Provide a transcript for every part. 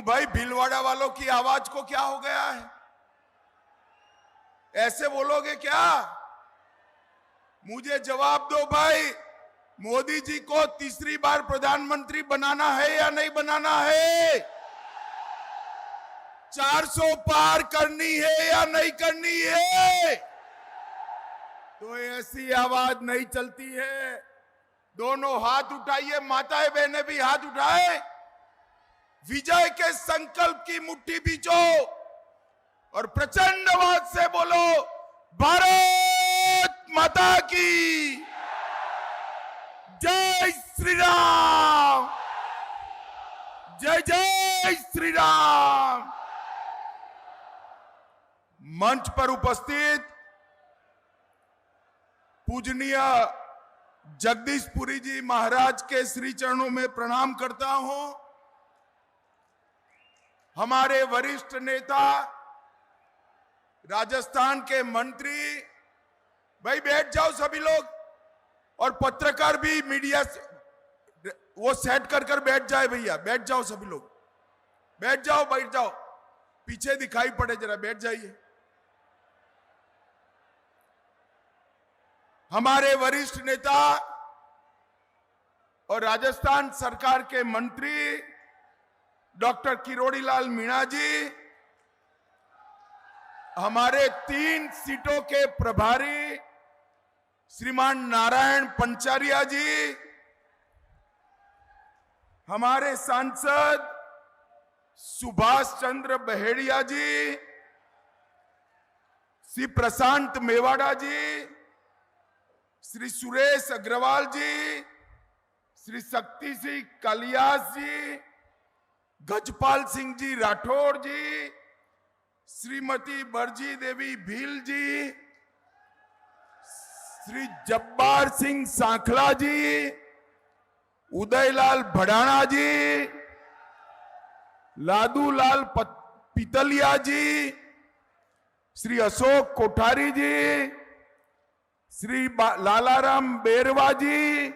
भाई भीलवाड़ा वालों की आवाज को क्या हो गया है? ऐसे बोलोगे क्या? मुझे जवाब दो भाई, मोदी जी को तीसरी बार प्रधानमंत्री बनाना है या नहीं बनाना है? 400 पार करनी है या नहीं करनी है? तो ऐसी आवाज नहीं चलती है। दोनों हाथ उठाइए, माताएं बहनें भी हाथ उठाए, विजय के संकल्प की मुट्ठी बीचो और प्रचंड आवाज से बोलो, भारत माता की जय श्री राम, जय जय श्री राम। मंच पर उपस्थित पूजनीय जगदीशपुरी जी महाराज के श्री चरणों में प्रणाम करता हूं। हमारे वरिष्ठ नेता, राजस्थान के मंत्री, भाई बैठ जाओ सभी लोग, और पत्रकार भी, मीडिया वो सेट कर बैठ जाए भैया, बैठ जाओ सभी लोग, बैठ जाओ, बैठ जाओ, पीछे दिखाई पड़े जरा, बैठ जाइए। हमारे वरिष्ठ नेता और राजस्थान सरकार के मंत्री डॉक्टर किरोड़ीलाल मीणा जी, हमारे 3 सीटों के प्रभारी श्रीमान नारायण पंचारिया जी, हमारे सांसद सुभाष चंद्र बहेड़िया जी, श्री प्रशांत मेवाड़ा जी, श्री सुरेश अग्रवाल जी, श्री शक्ति सिंह कालियास जी, गजपाल सिंह जी राठौड़ जी, श्रीमती बरजी देवी भील जी, श्री जब्बार सिंह सांखला जी, उदयलाल भड़ाना जी, लादूलाल पितलिया जी, श्री अशोक कोठारी जी, श्री लालाराम बेरवा जी,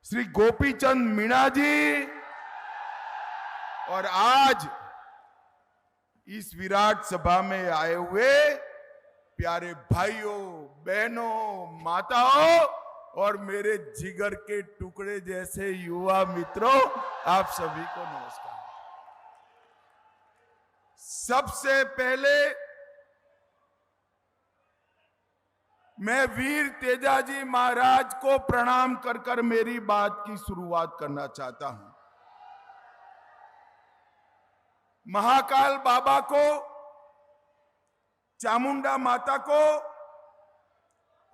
श्री गोपीचंद मीणा जी, और आज इस विराट सभा में आए हुए प्यारे भाइयों, बहनों, माताओं और मेरे जिगर के टुकड़े जैसे युवा मित्रों, आप सभी को नमस्कार। सबसे पहले मैं वीर तेजाजी महाराज को प्रणाम कर मेरी बात की शुरुआत करना चाहता हूं। महाकाल बाबा को, चामुंडा माता को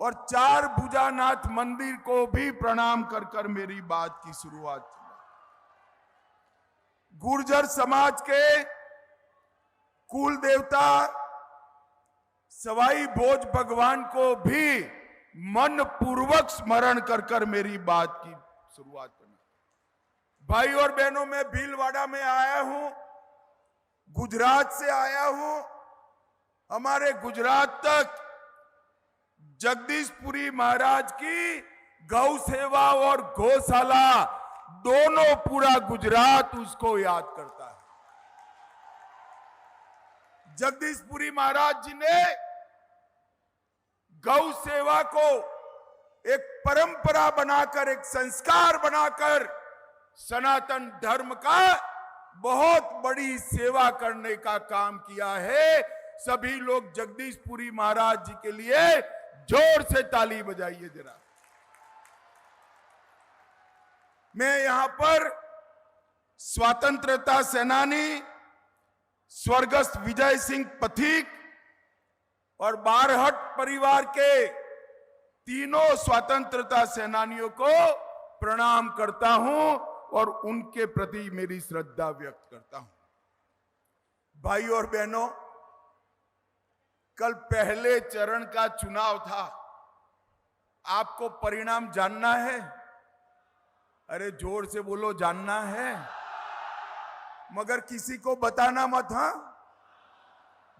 और 4 भुजानाथ मंदिर को भी प्रणाम कर मेरी बात की शुरुआत की। गुर्जर समाज के कुल देवता सवाई भोज भगवान को भी मन पूर्वक स्मरण कर मेरी बात की शुरुआत करना। भाई और बहनों, मैं भीलवाड़ा में आया हूं, गुजरात से आया हूं। हमारे गुजरात तक जगदीशपुरी महाराज की गौ सेवा और गौशाला दोनों, पूरा गुजरात उसको याद करता है। जगदीशपुरी महाराज जी ने गौ सेवा को एक परंपरा बनाकर, एक संस्कार बनाकर सनातन धर्म का बहुत बड़ी सेवा करने का काम किया है। सभी लोग जगदीशपुरी महाराज जी के लिए जोर से ताली बजाइए जरा। मैं यहां पर स्वतंत्रता सेनानी स्वर्गस्थ विजय सिंह पथिक और बारहट परिवार के तीनों स्वतंत्रता सेनानियों को प्रणाम करता हूं और उनके प्रति मेरी श्रद्धा व्यक्त करता हूं। भाई और बहनों, कल पहले चरण का चुनाव था। आपको परिणाम जानना है? अरे जोर से बोलो, जानना है? मगर किसी को बताना मत। हाँ,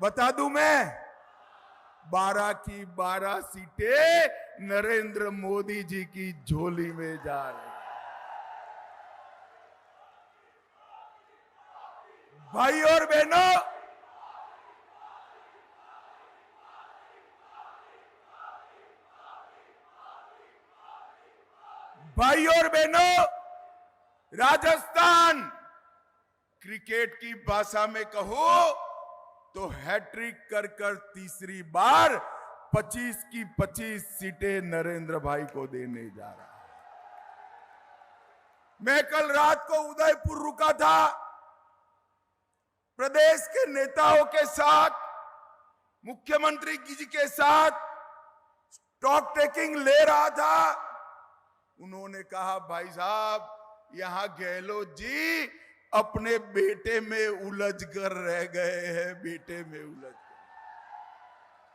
बता दूं मैं, 12 की 12 सीटें नरेंद्र मोदी जी की झोली में जा रही। भाई और बहनों, भाई और बहनों, राजस्थान क्रिकेट की भाषा में कहो तो हैट्रिक कर कर तीसरी बार 25 की 25 सीटें नरेंद्र भाई को देने जा रहा है। मैं कल रात को उदयपुर रुका था, प्रदेश के नेताओं के साथ, मुख्यमंत्री जी के साथ स्टॉक टेकिंग ले रहा था। उन्होंने कहा, भाई साहब यहां गहलोत जी अपने बेटे में उलझ कर रह गए हैं, बेटे में उलझ कर।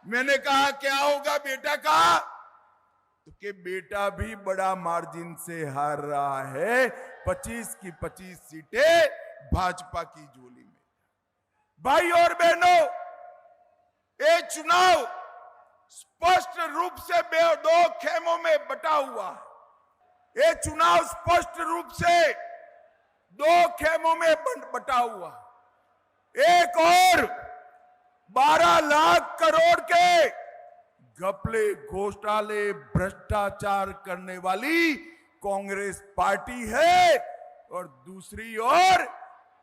मैंने कहा क्या होगा बेटा का? तो कि बेटा भी बड़ा मार्जिन से हार रहा है, 25 की 25 सीटें भाजपा की झोली में। भाई और बहनों, ये चुनाव स्पष्ट रूप से दो खेमों में बटा हुआ है। ये चुनाव स्पष्ट रूप से दो खेमों में बटा हुआ। एक और 12 लाख करोड़ के घपले घोटाले भ्रष्टाचार करने वाली कांग्रेस पार्टी है, और दूसरी ओर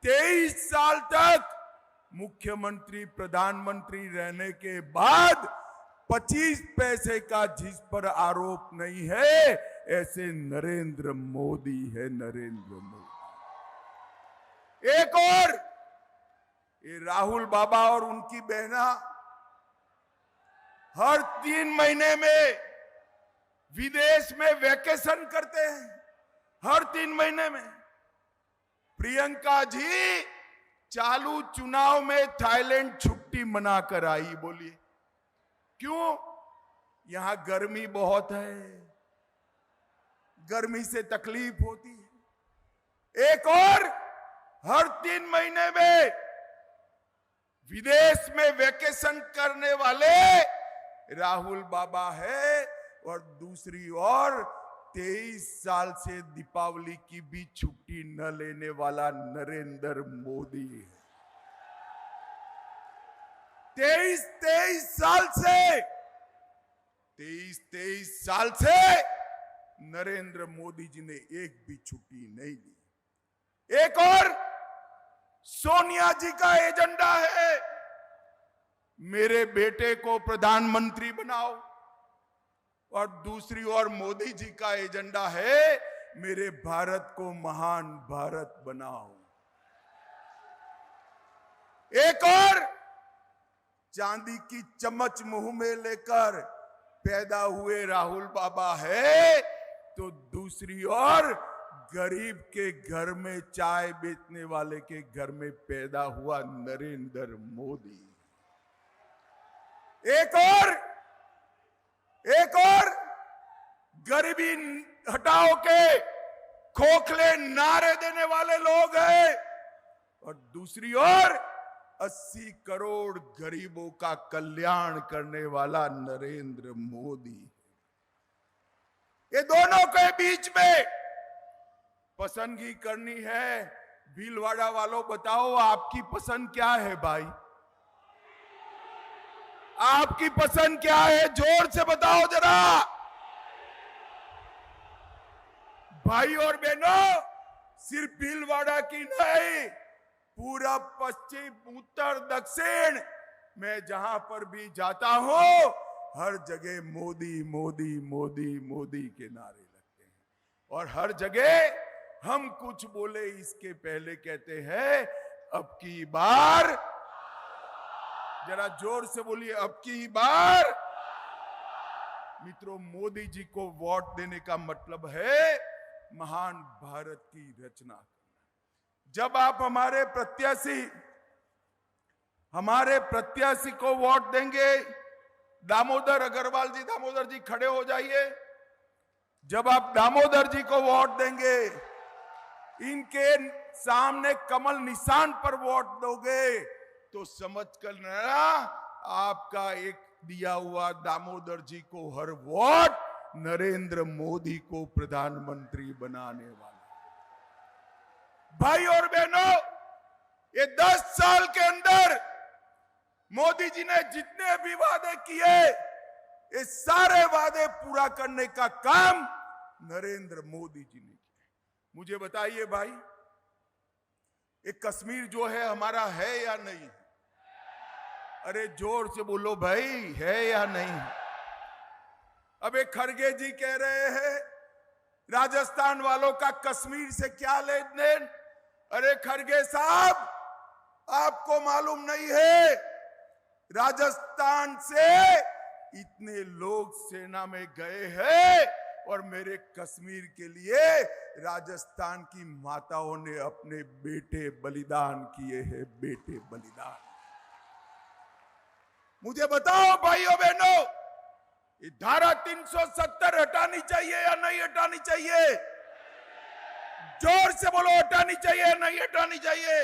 23 साल तक मुख्यमंत्री प्रधानमंत्री रहने के बाद 25 पैसे का जिस पर आरोप नहीं है, ऐसे नरेंद्र मोदी है, नरेंद्र मोदी। एक और ये राहुल बाबा और उनकी बहना हर 3 महीने में विदेश में वैकेशन करते हैं, हर 3 महीने में। प्रियंका जी चालू चुनाव में थाईलैंड छुट्टी मनाकर आई। बोलिए क्यों? यहां गर्मी बहुत है, गर्मी से तकलीफ होती है। एक और हर 3 महीने में विदेश में वैकेशन करने वाले राहुल बाबा है, और दूसरी ओर 23 साल से दीपावली की भी छुट्टी न लेने वाला नरेंद्र मोदी है। 23 साल से नरेंद्र मोदी जी ने एक भी छुट्टी नहीं ली। एक और सोनिया जी का एजेंडा है, मेरे बेटे को प्रधानमंत्री बनाओ, और दूसरी ओर मोदी जी का एजेंडा है, मेरे भारत को महान भारत बनाओ। एक और चांदी की चम्मच मुंह में लेकर पैदा हुए राहुल बाबा है, तो दूसरी ओर गरीब के घर में चाय बेचने वाले के घर में पैदा हुआ नरेंद्र मोदी। एक और गरीबी हटाओ के खोखले नारे देने वाले लोग हैं, और दूसरी ओर 80 करोड़ गरीबों का कल्याण करने वाला नरेंद्र मोदी। ये दोनों के बीच में पसंदगी करनी है। भीलवाड़ा वालों बताओ आपकी पसंद क्या है? भाई आपकी पसंद क्या है? जोर से बताओ जरा। भाई और बहनों, सिर्फ भीलवाड़ा की नहीं, पूरा पश्चिम उत्तर दक्षिण मैं जहां पर भी जाता हूं, हर जगह मोदी मोदी मोदी मोदी के नारे लगते हैं। और हर जगह हम कुछ बोले इसके पहले कहते हैं, अब की बार, जरा जोर से बोलिए, अब की बार। मित्रों, मोदी जी को वोट देने का मतलब है महान भारत की रचना करना। जब आप हमारे प्रत्याशी को वोट देंगे, दामोदर अग्रवाल जी, दामोदर जी खड़े हो जाइए। जब आप दामोदर जी को वोट देंगे, इनके सामने कमल निशान पर वोट दोगे, तो समझ कर लेना आपका एक दिया हुआ दामोदर जी को हर वोट नरेंद्र मोदी को प्रधानमंत्री बनाने वाला। भाई और बहनों, ये 10 साल के अंदर मोदी जी ने जितने भी वादे किए, ये सारे वादे पूरा करने का काम नरेंद्र मोदी जी ने किया। मुझे बताइए भाई, ये कश्मीर जो है हमारा है या नहीं? अरे जोर से बोलो भाई, है या नहीं? अब एक खड़गे जी कह रहे हैं राजस्थान वालों का कश्मीर से क्या लेन देन। अरे खड़गे साहब, आपको मालूम नहीं है, राजस्थान से इतने लोग सेना में गए हैं और मेरे कश्मीर के लिए राजस्थान की माताओं ने अपने बेटे बलिदान किए हैं, बेटे बलिदान। मुझे बताओ भाइयों बहनों, ये धारा 370 हटानी चाहिए या नहीं हटानी चाहिए? जोर से बोलो, हटानी चाहिए या नहीं हटानी चाहिए?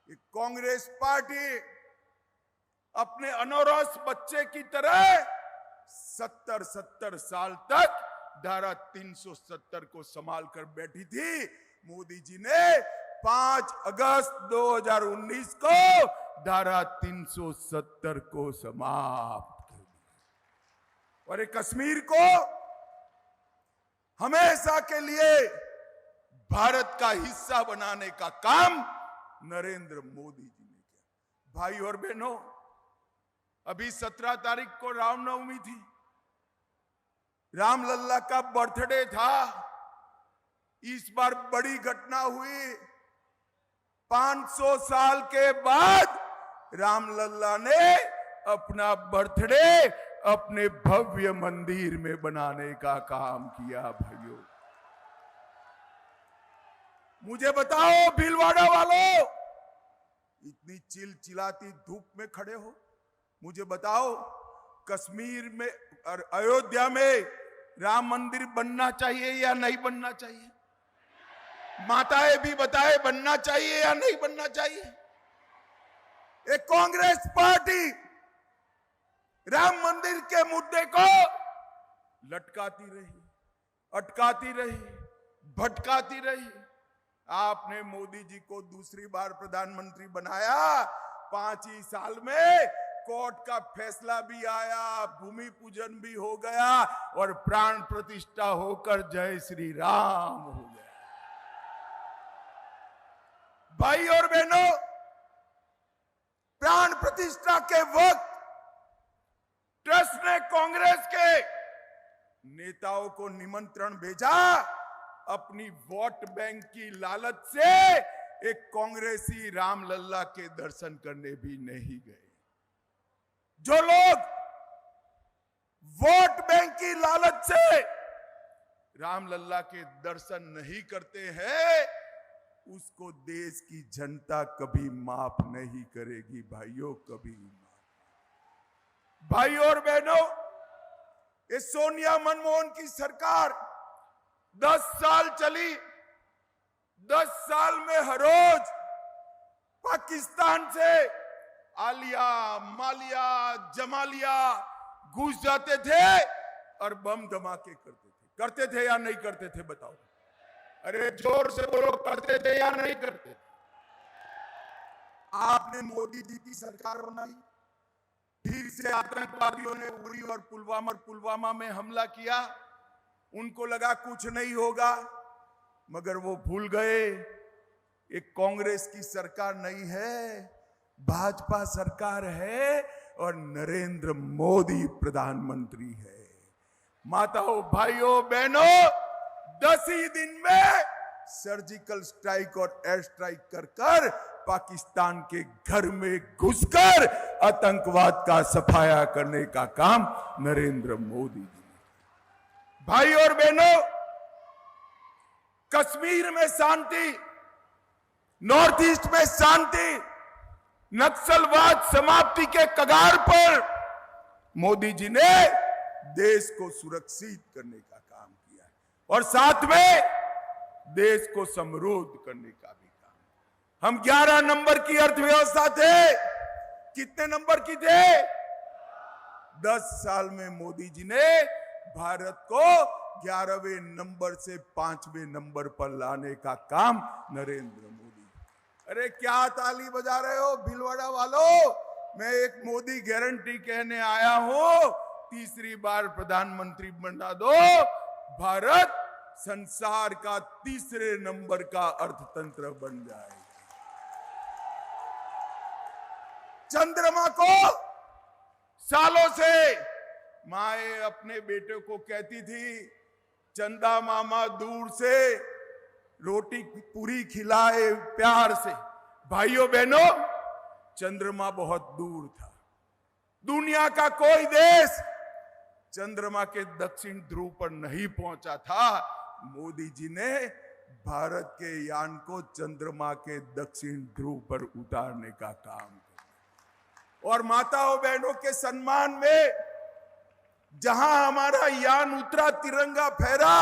ये कांग्रेस पार्टी अपने अनौरस बच्चे की तरह 70 साल तक धारा 370 को संभाल कर बैठी थी। मोदी जी ने 5 अगस्त 2019 को धारा 370 को समाप्त कर दिया और ये कश्मीर को हमेशा के लिए भारत का हिस्सा बनाने का काम नरेंद्र मोदी जी ने किया। भाई और बहनों, अभी 17 तारीख को रामनवमी थी, रामलल्ला का बर्थडे था। इस बार बड़ी घटना हुई, 500 साल के बाद रामलल्ला ने अपना बर्थडे अपने भव्य मंदिर में बनाने का काम किया। भाइयों मुझे बताओ, भीलवाड़ा वालों, इतनी चिलचिलाती धूप में खड़े हो, मुझे बताओ कश्मीर में और अयोध्या में राम मंदिर बनना चाहिए या नहीं बनना चाहिए? माताएं भी बताए, बनना चाहिए या नहीं बनना चाहिए? एक कांग्रेस पार्टी राम मंदिर के मुद्दे को लटकाती रही, अटकाती रही, भटकाती रही। आपने मोदी जी को दूसरी बार प्रधानमंत्री बनाया, 5 ही साल में कोर्ट का फैसला भी आया, भूमि पूजन भी हो गया और प्राण प्रतिष्ठा होकर जय श्री राम हो गया। भाई और बहनों, प्राण प्रतिष्ठा के वक्त ट्रस्ट ने कांग्रेस के नेताओं को निमंत्रण भेजा। अपनी वोट बैंक की लालच से एक कांग्रेसी रामलल्ला के दर्शन करने भी नहीं गए। जो लोग वोट बैंक की लालच से रामलल्ला के दर्शन नहीं करते हैं, उसको देश की जनता कभी माफ नहीं करेगी। भाइयों, कभी माफ। भाइयों और बहनों, ये सोनिया मनमोहन की सरकार 10 साल चली। 10 साल में हर रोज पाकिस्तान से आलिया, मालिया, जमालिया घुस जाते थे और बम धमाके करते थे या नहीं करते थे? बताओ। अरे जोर से बोलो, करते थे या नहीं करते? आपने मोदी जी की सरकार बनाई, फिर से आतंकवादियों ने उरी और पुलवामा में हमला किया। उनको लगा कुछ नहीं होगा, मगर वो भूल गए एक कांग्रेस की सरकार नहीं है, भाजपा सरकार है और नरेंद्र मोदी प्रधानमंत्री है। माताओं, भाइयों, बहनों, 10 ही दिन में सर्जिकल स्ट्राइक और एयर स्ट्राइक कर पाकिस्तान के घर में घुसकर आतंकवाद का सफाया करने का काम नरेंद्र मोदी जी ने। भाई और बहनों, कश्मीर में शांति, नॉर्थ ईस्ट में शांति, नक्सलवाद समाप्ति के कगार पर मोदी जी ने देश को सुरक्षित करने का काम किया है और साथ में देश को समृद्ध करने का भी काम। हम 11 नंबर की अर्थव्यवस्था थे। कितने नंबर की थे? 10 साल में मोदी जी ने भारत को 11वें नंबर से 5वें नंबर पर लाने का काम नरेंद्र मोदी। अरे क्या ताली बजा रहे हो भीलवाड़ा वालों? मैं एक मोदी गारंटी कहने आया हूं, तीसरी बार प्रधानमंत्री बना दो, भारत संसार का तीसरे नंबर का अर्थतंत्र बन जाएगा। चंद्रमा को सालों से माए अपने बेटे को कहती थी, चंदा मामा दूर से रोटी पूरी खिलाए प्यार से। भाइयों बहनों, चंद्रमा बहुत दूर था। दुनिया का कोई देश चंद्रमा के दक्षिण ध्रुव पर नहीं पहुंचा था। मोदी जी ने भारत के यान को चंद्रमा के दक्षिण ध्रुव पर उतारने का काम किया। और माताओं बहनों के सम्मान में जहां हमारा यान उतरा, तिरंगा फहरा,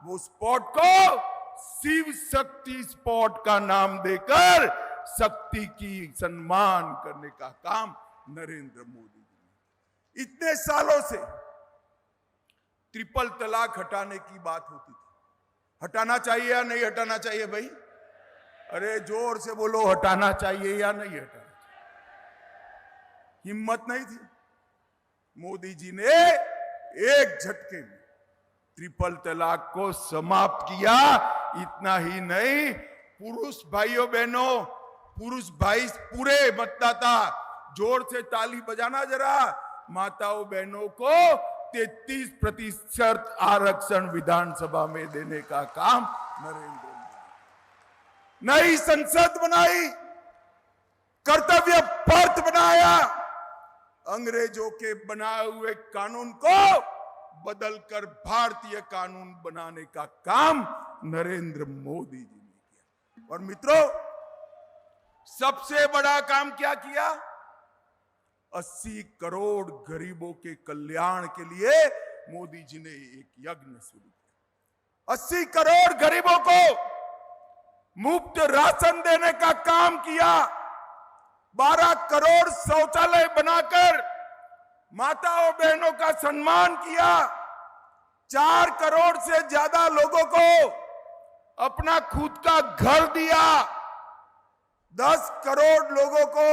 वो स्पॉट को शिव शक्ति स्पॉट का नाम देकर शक्ति की सम्मान करने का काम नरेंद्र मोदी जी ने। इतने सालों से ट्रिपल तलाक हटाने की बात होती थी। हटाना चाहिए या नहीं हटाना चाहिए भाई? अरे जोर से बोलो, हटाना चाहिए या नहीं हटाना चाहिए? हिम्मत नहीं थी। मोदी जी ने एक झटके में ट्रिपल तलाक को समाप्त किया। इतना ही नहीं, पुरुष भाइयों बहनों, पुरुष भाई पूरे मतदाता, जोर से ताली बजाना जरा, माताओं बहनों को 33% आरक्षण विधानसभा में देने का काम नरेंद्र मोदी। नई संसद बनाई, कर्तव्य पर्थ बनाया, अंग्रेजों के बनाए हुए कानून को बदलकर भारतीय कानून बनाने का काम नरेंद्र मोदी जी ने किया। और मित्रों, सबसे बड़ा काम क्या किया? 80 करोड़ गरीबों के कल्याण के लिए मोदी जी ने एक यज्ञ शुरू किया। 80 करोड़ गरीबों को मुफ्त राशन देने का काम किया। 12 करोड़ शौचालय बनाकर माताओं बहनों का सम्मान किया। 4 करोड़ से ज्यादा लोगों को अपना खुद का घर दिया। 10 करोड़ लोगों को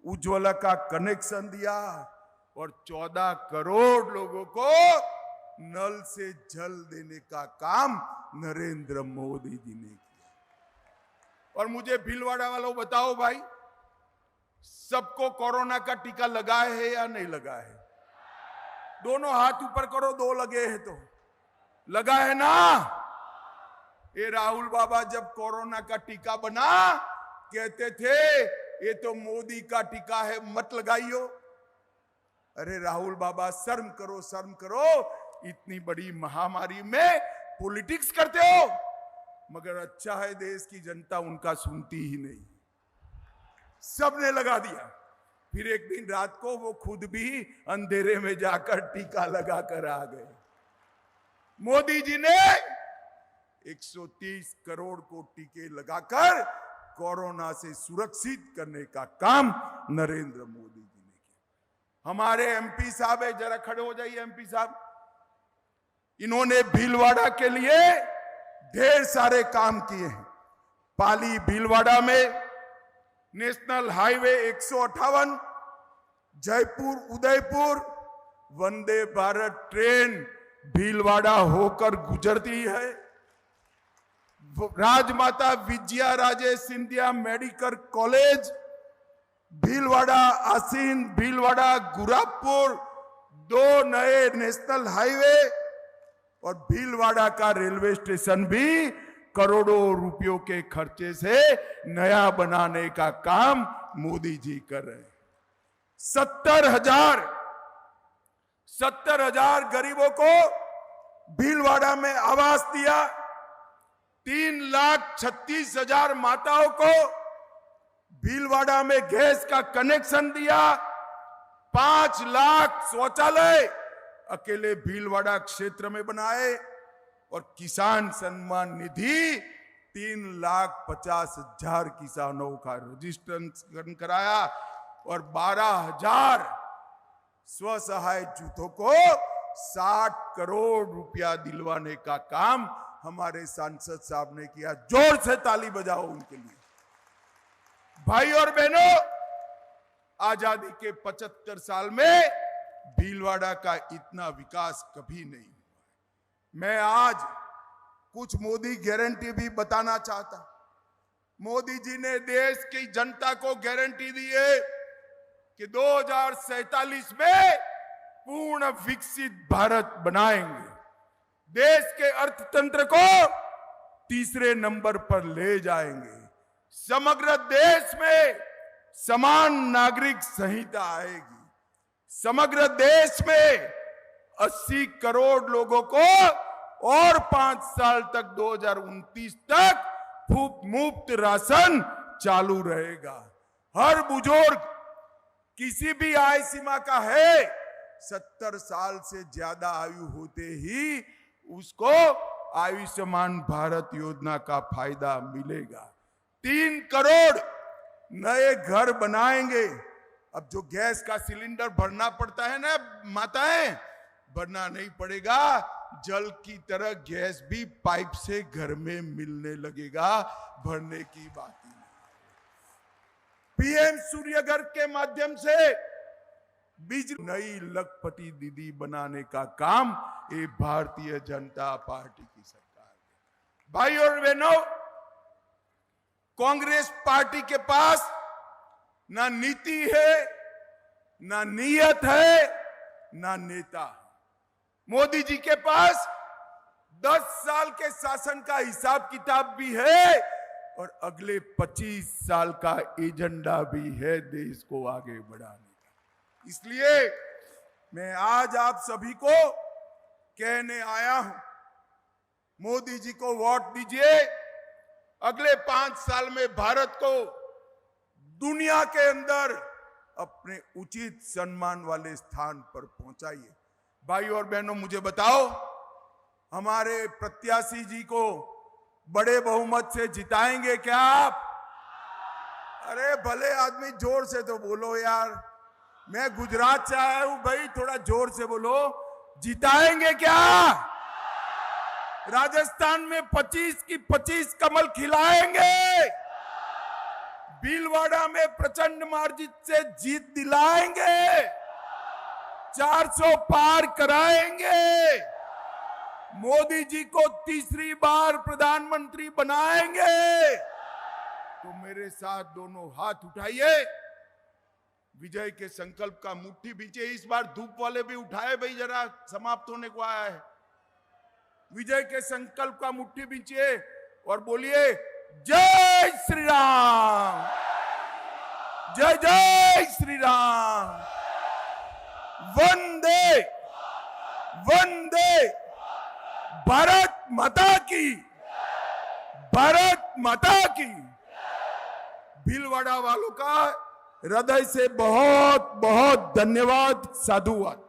उज्ज्वला का कनेक्शन दिया और 14 करोड़ लोगों को नल से जल देने का काम नरेंद्र मोदी जी ने किया। और मुझे भीलवाड़ा वालों बताओ भाई, सबको कोरोना का टीका लगा है या नहीं लगा है? दोनों हाथ ऊपर करो, 2 लगे हैं तो लगा है ना? ये राहुल बाबा जब कोरोना का टीका बना, कहते थे ये तो मोदी का टीका है, मत लगाइयो। अरे राहुल बाबा, शर्म करो, शर्म करो। इतनी बड़ी महामारी में पॉलिटिक्स करते हो। मगर अच्छा है, देश की जनता उनका सुनती ही नहीं, सबने लगा दिया। फिर एक दिन रात को वो खुद भी अंधेरे में जाकर टीका लगा कर आ गए। मोदी जी ने 130 करोड़ को टीके लगाकर कोरोना से सुरक्षित करने का काम नरेंद्र मोदी जी ने किया। हमारे एमपी साहब है, जरा खड़े हो जाइए एमपी साहब। इन्होंने भीलवाड़ा के लिए ढेर सारे काम किए हैं। पाली भीलवाड़ा में national highway 158, Jaipur Udaipur Vande Bharat train Bhilwara होकर गुजरती है। राजमाता विजया राजे सिंधिया मेडिकल कॉलेज भीलवाड़ा, आसीन भीलवाड़ा गुरापुर, 2 नए नेशनल हाईवे और भीलवाड़ा का रेलवे स्टेशन भी करोड़ों रुपयों के खर्चे से नया बनाने का काम मोदी जी कर रहे हैं। 70,000 गरीबों को भीलवाड़ा में आवास दिया। 3,36,000 माताओं को भीलवाड़ा में गैस का कनेक्शन दिया। 5 लाख शौचालय अकेले भीलवाड़ा क्षेत्र में बनाए और किसान सम्मान निधि 3,50,000 किसानों का रजिस्ट्रेशन कराया और 12,000 स्वसहाय जुटों को 60 करोड़ रुपया दिलवाने का काम हमारे सांसद साहब ने किया। जोर से ताली बजाओ उनके लिए। भाई और बहनों, आजादी के 75 साल में भीलवाड़ा का इतना विकास कभी नहीं हुआ। मैं आज कुछ मोदी गारंटी भी बताना चाहता। मोदी जी ने देश की जनता को गारंटी दी है कि 2047 में पूर्ण विकसित भारत बनाएंगे, देश के अर्थतंत्र को तीसरे नंबर पर ले जाएंगे, समग्र देश में समान नागरिक संहिता आएगी, समग्र देश में 80 करोड़ लोगों को और 5 साल तक 2029 तक मुफ्त राशन चालू रहेगा। हर बुजुर्ग किसी भी आय सीमा का है, 70 साल से ज्यादा आयु होते ही उसको आयुष्मान भारत योजना का फायदा मिलेगा। 3 करोड़ नए घर बनाएंगे। अब जो गैस का सिलेंडर भरना पड़ता है ना माताएं, भरना नहीं पड़ेगा, जल की तरह गैस भी पाइप से घर में मिलने लगेगा, भरने की बात ही नहीं। पीएम सूर्यघर के माध्यम से बिजली नई लखपति दीदी बनाने का काम ये भारतीय जनता पार्टी की सरकार है। भाई और बहनों, कांग्रेस पार्टी के पास ना नीति है, ना नीयत है, ना नेता है। मोदी जी के पास 10 साल के शासन का हिसाब किताब भी है और अगले 25 साल का एजेंडा भी है देश को आगे बढ़ाने का। इसलिए मैं आज आप सभी को कहने आया हूं, मोदी जी को वोट दीजिए। अगले 5 साल में भारत को दुनिया के अंदर अपने उचित सम्मान वाले स्थान पर पहुंचाइए। भाई और बहनों, मुझे बताओ, हमारे प्रत्याशी जी को बड़े बहुमत से जिताएंगे क्या आप? अरे भले आदमी जोर से तो बोलो यार, मैं गुजरात से आया हूं भाई, थोड़ा जोर से बोलो। जिताएंगे क्या? राजस्थान में 25 की 25 कमल खिलाएंगे, भीलवाड़ा में प्रचंड मार्जिन से जीत दिलाएंगे, 400 पार कराएंगे, मोदी जी को तीसरी बार प्रधानमंत्री बनाएंगे। तो मेरे साथ दोनों हाथ उठाइए, विजय के संकल्प का मुट्ठी बींचे। इस बार धूप वाले भी उठाए भाई, जरा समाप्त होने को आया है। विजय के संकल्प का मुट्ठी बींचिए और बोलिए जय श्री राम, जय जय श्री राम, वंदे वंदे भारत माता की, भारत माता की। भीलवाड़ा वालों का हृदय से बहुत बहुत धन्यवाद, साधुवाद।